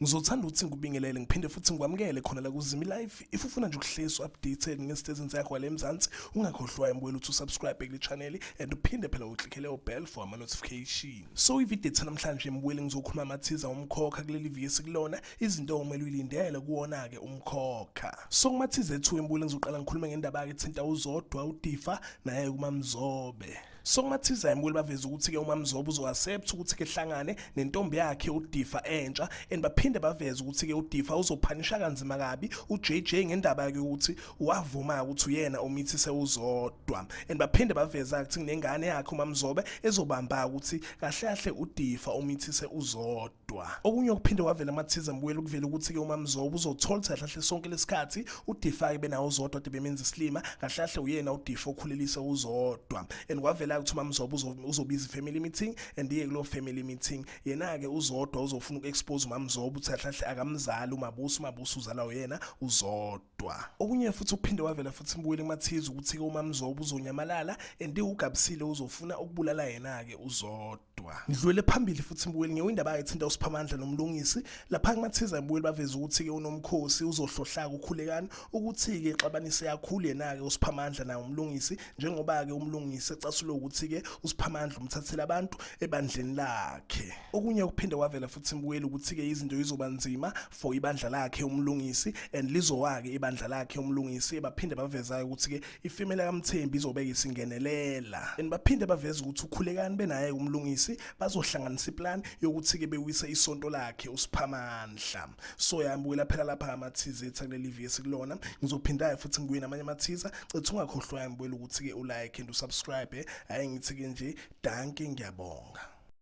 Ngizothanda ukuthi ngikubingelele ngiphinde futhi ngikwamukele khona la kuZimi Live. If ufuna nje ukuhlisa updated ngesitezini sakho wale eMzansi, ungakhohlwa imbuyelo ukuthi usubscribe kule channel and uphinde phela uklikele bell for ama notification. So ivideo namhlanje imbuyelo ngizokhuluma amathiza Umkhokha kuleli viki sikulona, izinto okumele uyilindele kuwona ke Umkhokha. So kumathiza ethu imbuyelo ngizoqala ngikhulume ngendaba ke ethinta uZodwa, uDifa naye uMaMzobe. So kumathiza imbuyelo baveza ukuthi ke uMaMzobe uzoaccept ukuthi ke hlangane nentombi yakhe uDifa entsha and baphinde baveza ukuthi ke uDifa uzophanisha kanzima kabi uJJ ngendaba yake ukuthi wavuma ukuthi uyena umithise uZodwa and baphinde baveza ukuthi kunengane yakhe uMaMzobe ezobamba ukuthi kahle kahle uDifa umithise uZodwa. Okunye okuphinde wavela amathiza imbuyelo kuvela ukuthi ke uMaMzobe uzothola kahle sonke lesikhathi uDifa ke benawo uZodwa bemenza isilima kahle kahle uyena uDifa okhulelisa uZodwa and kwavela ukuthi uMaMzobe uzobiza family meeting and iye kulo family meeting yena ke uZodwa uzofuna ukuexpose uMaMzobe ukuthi kahle akamzali uMabusi uzala uyena uZodwa. Okunye futhi uphinde wavela futhi imbuyelo emathiza ukuthi ke uMaMzobe uzonyamalala and ugabisile uzofuna ukubulala yena ke uZodwa. Ngidlule phambili futhi imbuyelo ngewindaba ayithinta uSphamandla noMlungisi lapha kumathiza imbuyelo baveza ukuthi ke uNomkhosi uzohlohlaka ukhulekani ukuthi ke xabanise yakhulu yena ke uSphamandla na uMlungisi njengoba ke uMlungisi ecasula ukuthi ke uSphamandla umthathela abantu ebandleni lakhe. Okunye ukuphinde wavela futhi imbuyelo ukuthi ke izinto izobanzima for ibandla lakhe uMlungisi and lizowake ibandla lakhe uMlungisi baphinde baveza ukuthi ke ifemela kaMthembu izobeka isingenelela and baphinde baveza ukuthi ukhulekani benaye uMlungisi bazohlanganisa iplan yokuthi ke bewise isonto lakhe uSphamandla. So yambuyela phela lapha amathiza ethu kuleli viki sikulona ngizophinda futhi ngibuye namanye amathiza cethu ungakhohlwa imbuyelo ukuthi ke ulike and usubscribe hayi ngithi ke nje danke ngiyabonga.